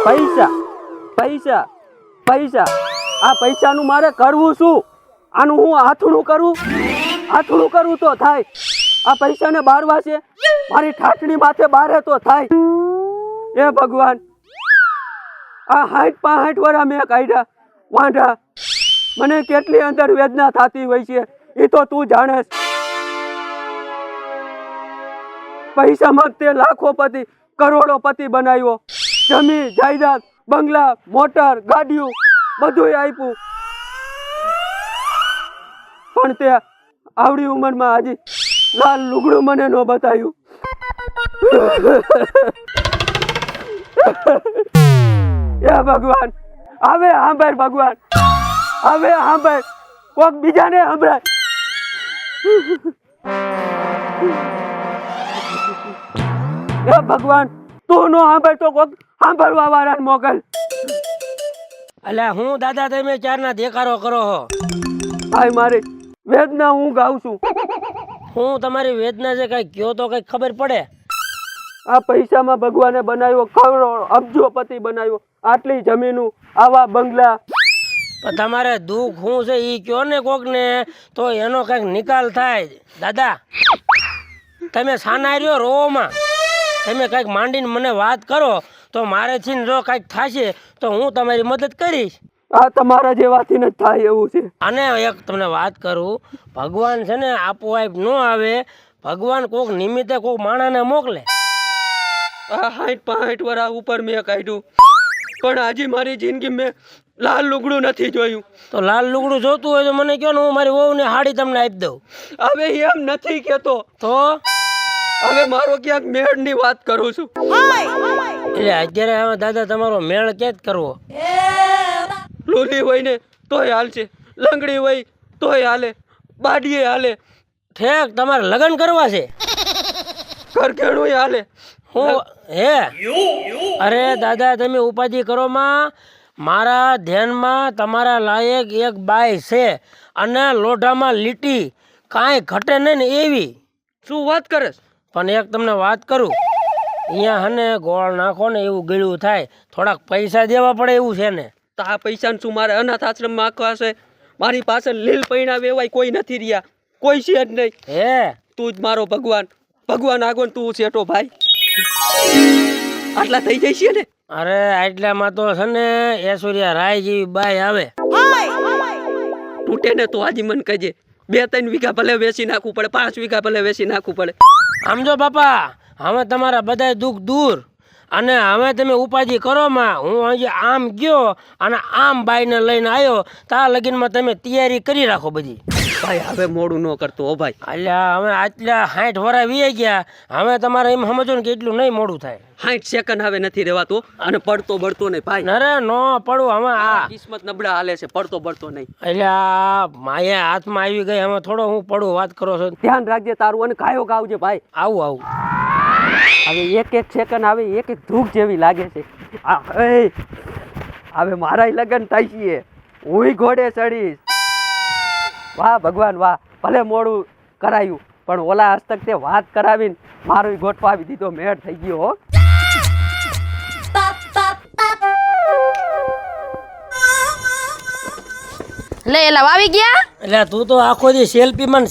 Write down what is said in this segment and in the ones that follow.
પૈસા પૈસા પૈસા આ પૈસાનું મારે કરવું શું? આનું હું આથડું કરું તો થાય. આ પૈસાને બારવા છે મારી ઠાઠણી માથે બારે તો થાય. એ ભગવાન, આ 60-65 વર્ષ મેં કાઢ્યા વાંઢા. મને કેટલી અંદર વેદના થતી હોય છે એ તો તું જાણે. પૈસામાં તે લાખોપતિ કરોડોપતિ બનાવ્યો. જમીન જાયદાદ બંગલા મોટર ગાડીઓ બધું આપ્યું, પણ તે આવડી ઉંમરમાં હજી લાલ લુગડું મને ન બતાવ્યું. એ ભગવાન, હવે સાંભળ ભગવાન, હવે સાંભળ, કોક બીજાને સંભળાય. એ ભગવાન, તું નો સાંભળ તો કોક સાંભળવા વાળાને મોકલ. અલ્યા હું દાદા તમે ચારના દેખાડો કરો છો. ભાઈ મારી વેદના હું ગાઉં છું. હું તમારી વેદના છે કઈ કયો તો કઈ ખબર પડે. આ પૈસામાં ભગવાને બનાવ્યો કરોડો અબજોપતિ બનાવ્યો. આટલી જમીનું, આવા બંગલા. પણ તમારે દુઃખ શું છે એ કયો ને કોક ને તો એનો કઈક નિકાલ થાય. દાદા તમે સાના રહ્યો રોમાં, તમે કઈક માંડીને મને વાત કરો તો મારેથી જો કઈક થશે તો હું તમારી મદદ કરીશ. આ તમારા જેવાથી જ થાય એવું છે. અને એક તમને વાત કરું, ભગવાન છે ને આપોઆપ ન આવે, ભગવાન કોક નિમિત્તે કોક માણસને મોકલે. આ 60-65 વર્ષ ઉપર મેં કાઢ્યું, પણ આજે મારી જિંદગી મેં લાલ લુગડું નથી જોયું. તો લાલ લુગડું જોતું હોય તો મને કહો ને, હું મારી વહુને હાડી તમને આપી દઉં. હવે એમ નથી કેતો, તો હવે મારો ક્યાંક મેળની વાત કરું છું. એટલે અત્યારે હવે દાદા તમારો મેળ ક્યાં જ કરવો? લોલી હોય ને તોય હાલશે, લંગડી હોય તોય હાલે, બાડીએ હાલે, ઠેક તમારે લગ્ન કરવા છે? ઘરઘેણું હાલે. હું હે અરે દાદા તમે ઉપાધિ કરો માં. મારા ધ્યાનમાં તમારા લાયક એક બાઈ છે અને લોઢામાં લીટી કાંઈ ઘટે નહીં ને એવી. શું વાત કરે? પણ એક તમને વાત કરું, અહીંયા હને ગોળ નાખો ને એવું ગળ્યું થાય, થોડાક પૈસા દેવા પડે એવું છે ને. તો આ પૈસાને શું મારે અનાથ આશ્રમમાં આખવા છે? મારી પાસે લીલ પૈણા વેવાય કોઈ નથી રહ્યા, કોઈ છે જ નહીં. હે તું જ મારો ભગવાન, ભગવાન આગળ તું છેટો ભાઈ. આટલા થઈ જાય છે ને? અરે આટલામાં તો છે ને ઐશ્વર્યા રાય જેવી બાઈ આવે. તૂટે ને તો આજે મને કહેજે, 2-3 વીઘા ભલે વેચી નાખવું પડે, 5 વીઘા ભલે વેચી નાખવું પડે. આમ જો બાપા, હવે તમારા બધા દુઃખ દૂર, અને હવે તમે ઉપાધિ કરો માં. હું હજી આમ ગયો અને આમ બાઈને લઈને આવ્યો, તા લગીનમાં તમે તૈયારી કરી રાખો બધી. ભાઈ હવે મોડું ન કરતો હો ભાઈ. અલ્યા હવે આટલા 60 વર્ષ વી ગયા, હવે તમારે એમ સમજો ને કે એટલું નહીં મોડું થાય. 60 સેકન્ડ હવે નથી રહેવાતો, અને પડતો બળતો નહીં ભાઈ. અરે નો પડું હવે. આ કિસ્મત નબળા હાલે છે, પડતો બળતો નહીં. અલ્યા માયા હાથમાં આવી ગઈ, હવે થોડો હું પડું વાત કરો છો. ધ્યાન રાખજે તારું, અને કાયો ગાવજે ભાઈ. આવું હવે એક સેકન્ડ આવે, એક ધૂક જેવી લાગે છે. હવે મારા લગ્ન થાય છે, હું ઘોડે ચડીશ. વાહ ભગવાન વાહ, ભલે મોડું કરાયું પણ ઓલા હસ્તક તે વાત કરાવીને મારો ગોઠવાવી દીધો, મેળ થઈ ગયો હો. લે એલા આવી ગયા. એટલે તું તો આખો દી સેલ્ફીમાં જ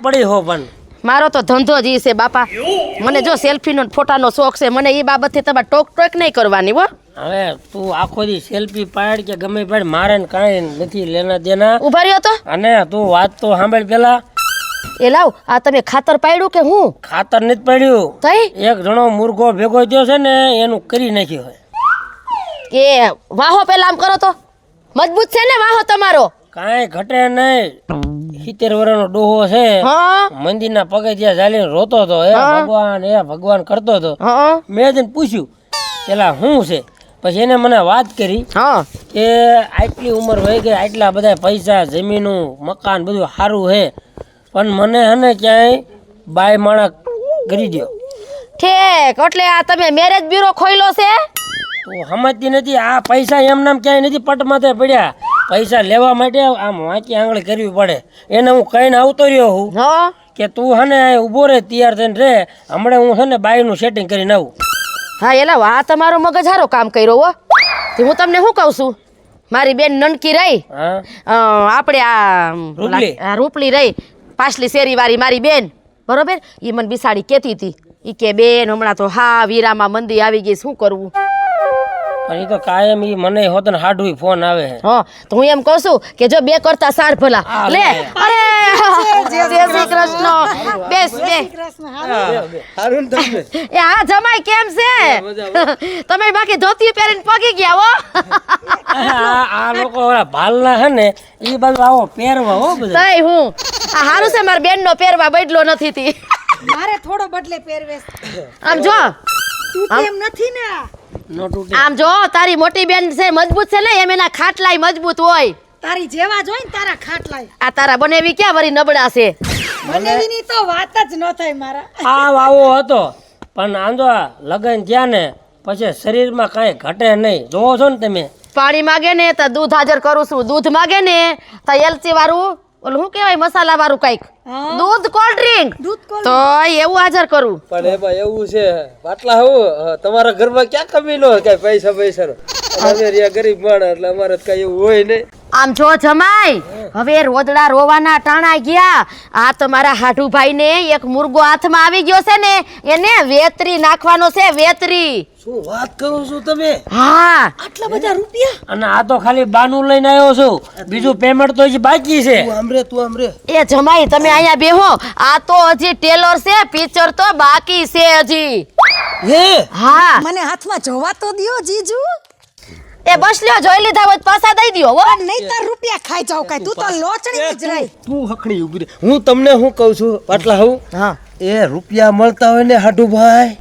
પડી હો. પણ મારો તો ધંધો જ ઈ છે બાપા. મને જો સેલ્ફીનો ફોટાનો શોખ છે, મને એ બાબતથી તમારે ટોક નહીં કરવાની હો. હવે તું આખો દી સેલ્ફી પાડ કે ગમે પાડ, મારે કાંઈ નથી લેના દેના. ઉભા રહ્યો તો. અને તું વાત તો સાંભળ પેલા. એ લાવ, આ તમે ખાતર પાડ્યું કે હું? ખાતર નથી પાડ્યું, તઈ એક જણો મુર્ગો ભેગો થયો છે ને એનું કરી નાખ્યું કે વાહો પેલા આમ કરો તો મજબૂત છે ને વાહો તમારો. કાંઈ ઘટે નહીં. 70 વર્ષનો ડોહો છે, હા મંદિરના પગથિયા ચાલીને રોતો હતો, એ ભગવાન કરતો હતો. હા મેં જઈને પૂછ્યું પેલા શું છે, પછી એને મને વાત કરી હા કે આટલી ઉંમર વહી ગઈ, આટલા બધા પૈસા જમીનું મકાન બધું સારું છે, પણ મને હને ક્યાંય બાય માણસ કરી દો. ઠેક, એટલે આ તમે મેરેજ બ્યુરો ખોલ્યો છે? તું સમજતી નથી, આ પૈસા એમ નામ ક્યાંય નથી પટમાથે પડ્યા. પૈસા લેવા માટે આમ વાંકી આંગળી કરવી પડે. એને હું કહીને આવતો રહ્યો હું હા કે તું હને ઊભો રે, તૈયાર થઈને રે, હમણાં હું છે ને બાઈનું સેટિંગ કરીને આવું. હા એલા આ તમારો મગજ હારો કામ કર્યો હો. તે હું તમને શું કહું છું મારી બેન નનકી રહી હા આપણે રૂપલી. આ રૂપલી રહી પાછલી શેરીવાળી મારી બેન બરોબર એ મને બિસાડી કહેતી હતી એ કે બેન હમણાં તો હા વીરામાં મંદી આવી ગઈ શું કરવું પણ એ તો કાયમ ઈ મને હોત ને હાડું ફોન આવે છે. હા તો હું એમ કહું છું કે જો બે કરતા સાર ભલા હા, લે લે. અરે જય શ્રી કૃષ્ણ બેસ બે એ હા જમાઈ કેમ છે તમે બાકી ધોતી પહેરીને પગી ગયા હો આ લોકો ઓલા ભાલના હે ને ઈ બધું આવો પહેરવા હો બધા તઈ હું આ હારું છે મારા બેન નો પહેરવા બદલો નથી તી મારે થોડો બદલે પહેરવેશ આમ જો તું તેમ નથી ને નો તૂટે. આમ જો તારી મોટી બેન છે મજબૂત છે ને એમ એના ખાટલાય મજબૂત હોય તારી જેવા જોઈ ને તારા ખાટલાય આ તારા બનેવી ક્યાં વરી નબળા છે બનેવીની તો વાત જ ન થાય મારા આવો હતો પણ આંધો લગન થયા ને પછી શરીરમાં કાંઈ ઘટે નહીં જોવો છો ને તમે પાણી માગે ને તો દૂધ હાજર કરું છું દૂધ માગે ને તો એલચી વાળું ઓલું શું કહેવાય મસાલા વાળું કઈક હા. દૂધ કોલ્ડ ડ્રિંક દૂધ કોલ તો એવું હાજર કરું પણ એમાં એવું છે પાટલા હું તમારા ઘરમાં ક્યાં કમી નો કઈ પૈસા પૈસા નો અમે રહ્યા ગરીબ માણસ એટલે અમારે તો કઈ એવું હોય નહીં આમ જો જમાઈ હવે રોદડા રોવાના ટાણા ગયા આ તમારા હાઠુભાઈ ને એક મુર્ગો હાથમાં આવી ગયો છે ને એને વેતરી નાખવાનો છે વેતરી શું વાત કરો છો તમે હા આટલા બધા રૂપિયા અને આ તો ખાલી બાનું લઈને આવ્યો છું બીજું પેમેન્ટ તો હજી બાકી છે તું આમ રે એ જમાઈ તમે અહીંયા બેહો આ તો હજી ટેલર છે પિક્ચર તો બાકી છે હજી હે હા મને હાથમાં જોવા તો દ્યો જીજુ એ બસ લ્યો જોઈ લીધા હોય તો પાછા દઈ દ્યો હો નહીં તાર રૂપિયા ખાઈ જાવ કઈ તું તો લોચણી જ રહી તું હકડી ઉભી રહે હું તમને શું કહું છું પાટલા હું હા એ રૂપિયા મળતા હોય ને હાડુભાઈ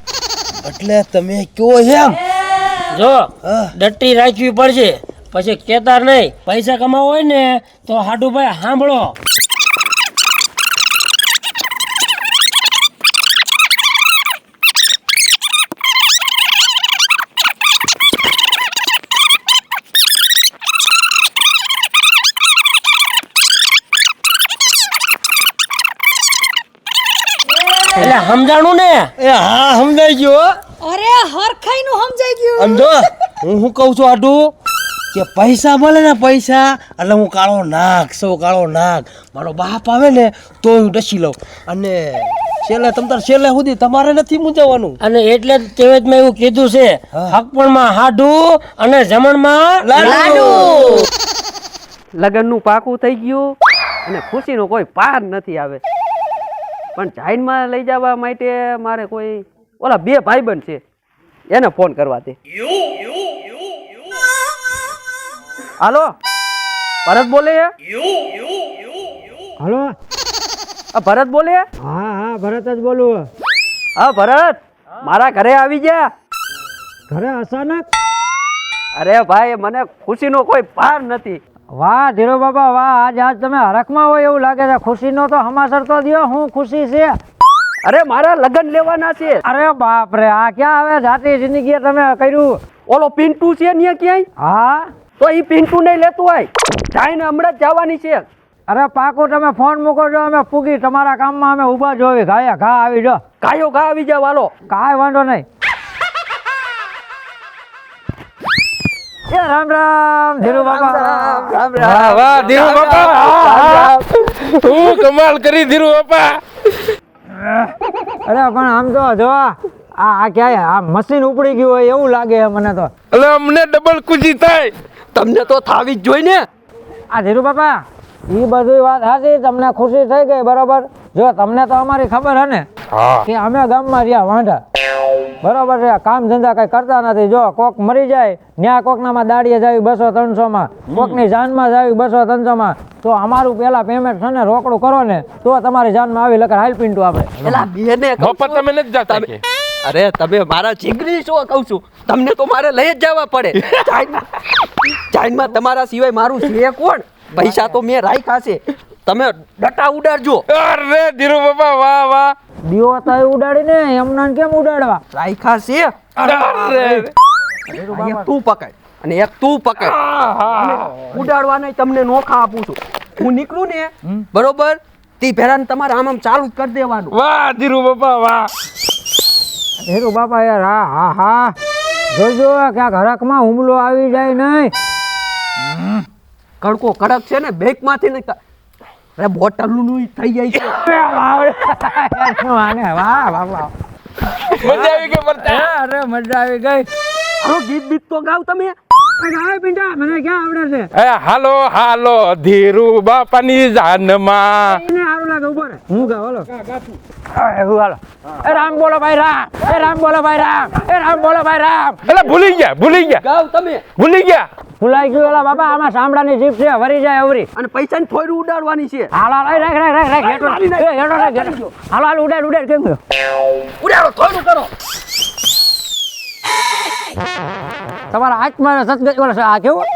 એટલે તમે કયો એમ જો હા. ડટ્ટી રાખવી પડશે પછી કેતાર નહીં પૈસા કમાવા હોય ને તો હાડુભાઈ સાંભળો એટલે સમજાણું ને એ હા સમજાઈ ગયો હો. અરે હરખાઈ નું સમજાઈ ગયું સમજો હું શું કહું છું આટું કે પૈસા મળે ને પૈસા એટલે હું કાળો નાગ કાળો નાગ મારો બાપ આવે ને તો હું ડસી લઉં અને છેલ્લે સુધી તમારે નથી મૂંઝાવાનું અને એટલે જ કહેવતમાં એવું કીધું છે હા. હકપણમાં હાડું અને જમણમાં લાડુ લગ્નનું પાકું થઈ ગયું અને ખુશીનો કોઈ પાર નથી આવે પણ જાઈનમાં લઈ જવા માટે મારે કોઈ ઓલા બે ભાઈબંધ છે એને ફોન કરવા દે હાલો ભરત બોલે હલો આ ભરત બોલે હા હા ભરત જ બોલું હા ભરત મારા ઘરે આવી જા ઘરે અચાનક અરે ભાઈ મને ખુશીનો કોઈ પાર નથી વાહ ધીરો બાબા વાહ આજ તમે હરખમાં હોય એવું લાગે છે ખુશીનો તો હમાસર તો દ્યો હું ખુશી છે અરે મારા લગ્ન લેવાના છે અરે બાપ રે આ ક્યાં હવે જાતી જિંદગી તમે કર્યું ઓલો પિન્ટુ છે ને ક્યાંય હા તો એ પિન્ટુ નહીં લેતું હોય જાઈને હમણાં જ જવાની છે અરે પાકું તમે ફોન મૂકો છો અમે પૂગી તમારા કામમાં અમે ઊભા જોવી ઘાયા ઘા આવી જો ગાયો ગા આવી જાવ હાલો કાંઈ વાંધો નહીં એ રામ રામ ધીરુ બાબા રામ વાહ વાહ ધીરુ બાપા હું કમાલ કરી ધીરુ બાપા અરે પણ આમ તો જો આ ક્યાંય આ મશીન ઉપડી ગયું હોય એવું લાગે છે મને તો એટલે અમને ડબલ ખુશી થાય તમને તો થાવી જ જોઈ ને આ ધીરુ બાપા એ બધી વાત સાચી તમને ખુશી થઈ ગઈ બરોબર જો તમને તો અમારી ખબર હે ને કે અમે ગામમાં રહ્યા વાંઢા બરોબર છે કામ ધંધા કઈ કરતા નથી જો કોક મરી જાય ન્યા કોકનામાં દાડીએ જાય 200-300 માં કોકની જાનમાં જાય 200-300 માં તો અમારું પેલા પેમેન્ટ છે ને રોકડું કરો ને તો તમારી જાનમાં આવી લખર હાલ પિન્ટુ આપણે એલા બેને કહું બાપા છું. તમે નથી જાતા કે અરે તમે મારા જીગરી છો કહું છું તમને તો મારે લઈ જ જવા પડે જાઈનમાં તમારા સિવાય મારું છે કોણ પૈસા તો મેં રાખ્યા છે તમે ડટા ઉડાડજો અરે ધીરુ બાપા વાહ વાહ દીવો તો ઉડાડીને એમને કેમ ઉડાડવા રાખ્યા છે અરે એક તું પકડ અને એક તું પકડ અને ઉડાડવાના તમને નોખા આપું છું હું નીકળું ને બરોબર તે ભેરાને તમારે આમ આમ ચાલુ જ કરી દેવાનું વાહ ધીરુ બાપા વાહ ધીરુ બાપા યાર હા હા હા જોજો ક્યાંક હરકમાં હુમલો આવી જાય નહીં. કડકો કડક છે ને બેક માંથી નહીં અરે બોટલ નું થઈ જાય છે. આને વાહ બાપા. મજા આવી ગઈ મરતા. અરે મજા આવી ગઈ. આનું ગીત બીત તો ગાવ તમે. ગાય પિંડા મને ક્યાં આવડે છે? એ હાલો હાલો ધીરુ બાપાની જાનમાં. એને સારું લાગે ઉભો રે. હું ગાવ હાલો. હું હાલો. એ રામ બોલો ભાઈ રામ. એ રામ બોલો ભાઈ રામ. એ રામ બોલો ભાઈ રામ. એટલે ભૂલી ગયા ગાવ તમે. ભૂલી ગયા. ભૂલાઈ ગયું ઓલા બાબા આમાં ચામડાની જીભ છે વરી જાય અવરી. અને પૈસાની થોડી ઉડાડવાની છે. હાલો હાલો રાખ હેઠો હેઠો. હાલો હાલો ઉડાડ કેમ ગયો? ઉડાડો થોડું કરો. તમારા હાથમાં સતગત ઓલા આ કેવું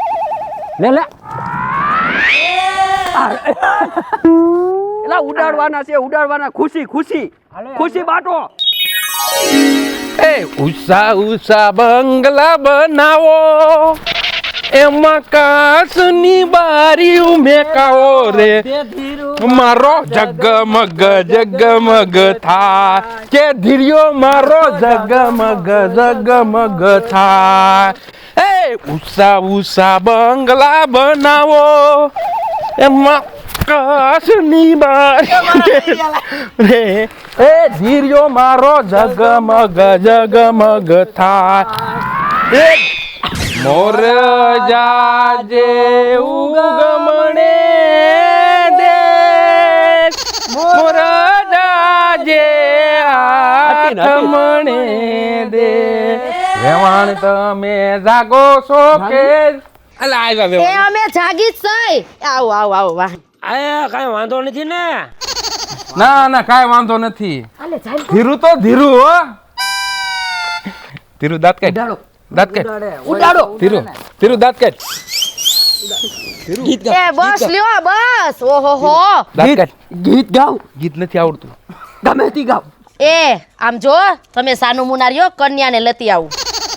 લે એલા ઉડાડવાના છે ઉડાડવાના. ખુશી ખુશી ખુશી બાટો. એ ઉષા ઉષા બંગલા બનાવો એમાં કાચની બારી ઉમેકાવો રે મારો જગમગ જગમગ થાય કે ધીર્યો મારો જગમગ થાય. એ ઉષા ઉષા બંગલા બનાવો એમાં કાચની બારી રે એ ધીર્યો મારો જગમગ થાય. મોર જાજે ઉગમણે દે મોર જાજે આઠમણે દે વેવાણ તમે જાગો છો કે અલા આવ્યા એ અમે જાગી જ છે. આવો વાહ. આ કાંઈ વાંધો નથી ને. ના કાંઈ વાંધો નથી. ધીરુ તો ધીરુ હો. ધીરુ દાંત કાઢ ઉડાડો. ધીરુ દાંત કાઢ. એ બસ લ્યો બસ. ઓહો હો. દાંત કાઢ. ગીત ગાવ. ગીત નથી આવડતું. ગમે તે ગાવ. એ આમ જો તમે સાનું મુનારીઓ કન્યાને લેતી આવું.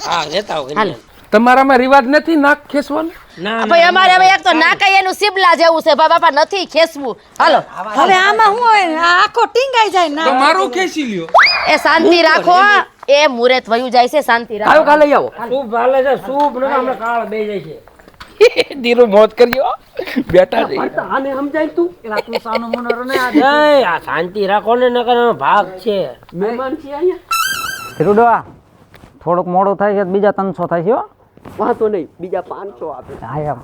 હા લેતા આવો હાલ. તમારામાં રિવાજ નથી નાક ખેસવાનો? ના ભાઈ અમારે હવે એક તો નાકાઈ એનું સિબલા જેવું છે બાપા નથી ખેસવું. હાલો હવે આમાં હું હોય ને, આ આખો ટીંગાઈ જાય ના મારું ખેસી લ્યો. એ શાંતિ રાખો. એ મુરત વયું જાય છે શાંતિ રાખો. આવ્યો કાલે આવો. સૂપ હાલે છે સૂપ ને હમણાં કાળ બે જાય છે. ધીરુ મોત કર્યો બેટા છે. આને સમજાય તું. તું સાનું મુનર ને જય આ શાંતિ રાખો ને નકર એનો ભાગ છે. મહેમાન છે અહીંયા. ધીરુડો થોડુંક મોડું થાય છે બીજા 300 થાય છે હો. વાંધો નહીં બીજા 500 આપે. હા એમ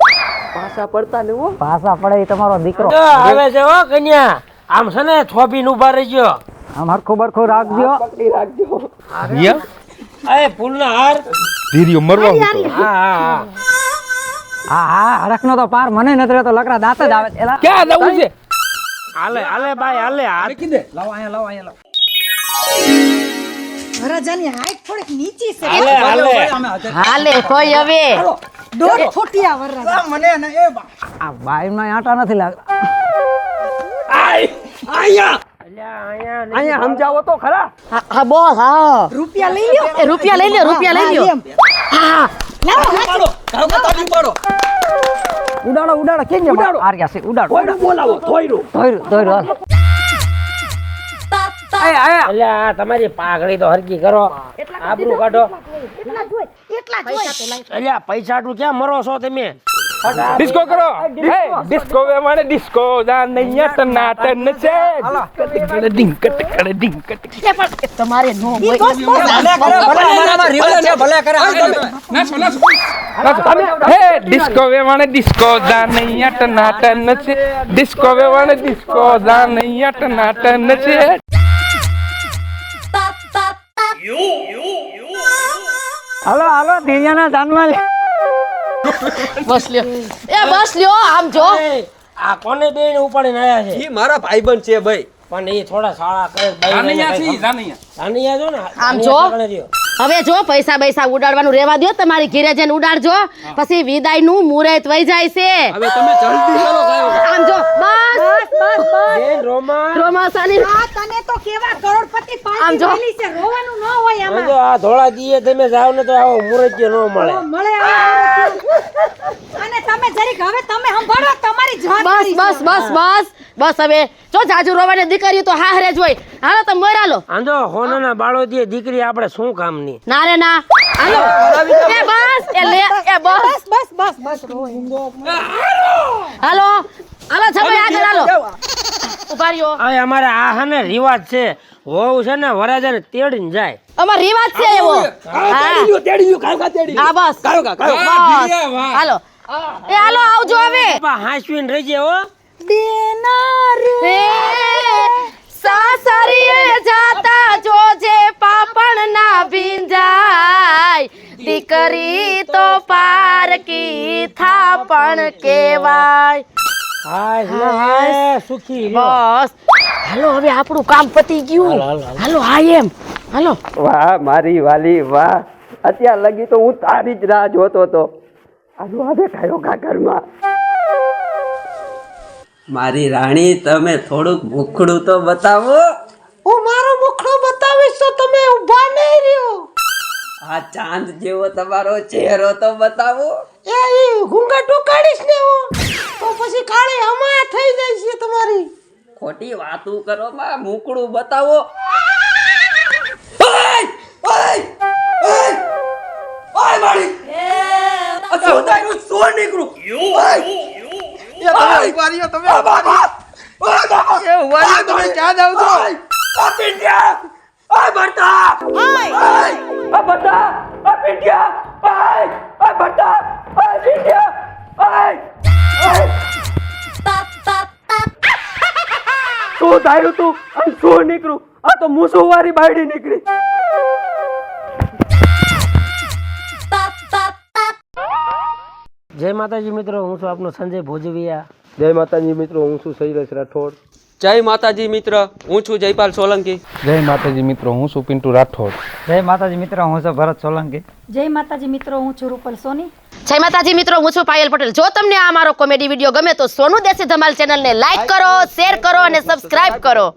પાછા પડતા ને હો. પાછા પડે એ તમારો દીકરો. જો આવે છે હો કન્યા. આમ છે ને થોપીને ઉભા રહેજો. આમ હરખું બરખું રાખજો. પકડી રાખજો. રિયા એ ફૂલના હાર. ધીરિયો મરવા હતો. હા હા હરખનો તો પાર મને નથી રહેતો લકડા દાંત જ આવે. એલા ક્યાં જવું છે? હાલે ભાઈ હાલે હાથ. લાવો અહીંયા લાવો. વરરાજાની હાઈટ થોડીક નીચી છે. હાલે હાલે કોઈ હવે 1.5 ફૂટિયા વરરાજા. આ બાઈમાં આટા નથી લાગતા. અહીંયા સમજાવો તો ખરા. હા બોલ હા. રૂપિયા લઈ લ્યો. એ રૂપિયા લઈ લ્યો એમ. હા ઉડાડો કેમ છે આર્યા છે ઉડાડો. થોડું બોલાવો થોડું. ધોઈરો એટલે આ તમારી પાઘડી તો હરકી કરો. આબરૂ કાઢો. એટલે પૈસા તું ક્યાં મરો છો તમે? ડિસ્કો કરો. ડિસ્કો વે માને ડિસ્કો જાનૈયા ટનાટન છે. ડિંગ કટ ડિંગ કટ. તમારે નો ઈ હોય. બસ હે ડિસ્કો વે માને ડિસ્કો જાનૈયા ટનાટન છે. ડિસ્કો વે માને ડિસ્કો જાનૈયા ટનાટન છે. હાલો ધીરિયાના જાનમાં બસ લ્યો. એ બસ લ્યો આમ જો. આ કોને બેન ઉપાડીને આયા છે? ઈ મારા ભાઈબંધ છે ભાઈ. પણ એ થોડા શાળા કરે. જાનૈયા જો ને. આમ જો. હવે જો પૈસા ઉડાડવાનું રેવા દો. તમારી ઘરે જઈને ઉડાડજો. પછી વિદાય નું મુહૂર્ત વઈ જાય છે. હવે તમે જલ્દી કરો ગાયો. આમ જો બસ બેન રોમા. રોમાસાની આ તને તો કેવા કરોડપતિ આમ જો. પાર્ટી છે. રોવાનું ન હોય આમાં. જો આ ધોળા દીએ તમે જાવ ને તો આવો મુરત ન મળે. મળે અને તમે જરીક હવે તમે સંભાળો તમારી જવાબદારી બસ હવે જો જાજુ રોવાની દીકરી તો હારે જ હોય. હાલો તમે મોર હાલો. આંધો હોનાના બાળો દીએ દીકરી આપણે શું કામની? ના રે ના હાલો એ બસ એ લે એ બસ બસ બસ બસ હાલો હાલો છભાઈ આગળ હાલો ઉભા રહ્યો હવે અમારે આ હે ને રિવાજ છે વહુ છે ને વરાજાને તેડીને જાય અમાર રિવાજ છે એવો હા બસ બસ હાલો એ હાલો આવજો હવે બાપા હાંસવીને રહેજે હો હે સાસરીએ જાતા જોજે પાપણ ના ભીંજાય દીકરી તો પારકી થાપણ કેવાય હાય સુખી લો. બસ હાલો હવે આપણું કામ પતી ગયું હાલો હા એમ હાલો વાહ મારી વાલી વાહ અત્યાર લગી તો હું તારી જ રાહ જોતો હતો આજુ હવે કયો ઘરમાં મારી રાણી તમે થોડુંક મુખડું તો બતાવો હું મારો મુખડો બતાવીશ તો તમે ઊભા નહીં રહ્યો. આ ચાંદ જેવો તમારો ચહેરો તો બતાવો એ ઘૂંઘટ ઉકાળીશ ને હું તો પછી કાળી હમા થઈ જાય છે તમારી. ખોટી વાતું કરો માં મુખડું બતાવો ઓય ઓય ઓય ઓય મારી અચ્છા ઉતારું સોર નીકળું ઓય તમે ઉભા રહ્યો તમે ઉભા રહ્યો. એ ઉભા રહ્યો તમે ક્યાં જાવ છો? આ પિંડિયા ઓય બરતા ઓય આ બરતા આ પિંડિયા ઓય આ બરતા ઓય પિંડિયા ઓય શું ધાર્યું તું અને શું નીકળું આ તો મૂસું વાળી બાયડી નીકળી જય માતાજી મિત્રો હું છું આપનો સંજય ભોજવિયા જય માતાજી મિત્રો હું છું શૈલેષ રાઠોડ. જય માતાજી મિત્ર હું છું જયપાલ સોલંકી. જય માતાજી મિત્રો હું છું પિન્ટુ રાઠોડ. જય માતાજી મિત્રો હું છું ભરત સોલંકી. જય માતાજી મિત્રો હું છું રૂપલ સોની. જય માતાજી મિત્રો હું છું પાયલ પટેલ. જો તમને આ મારો કોમેડી વિડીયો ગમે તો સોનુ દેશી ધમાલ ચેનલને લાઈક કરો, શેર કરો અને સબસ્ક્રાઇબ કરો.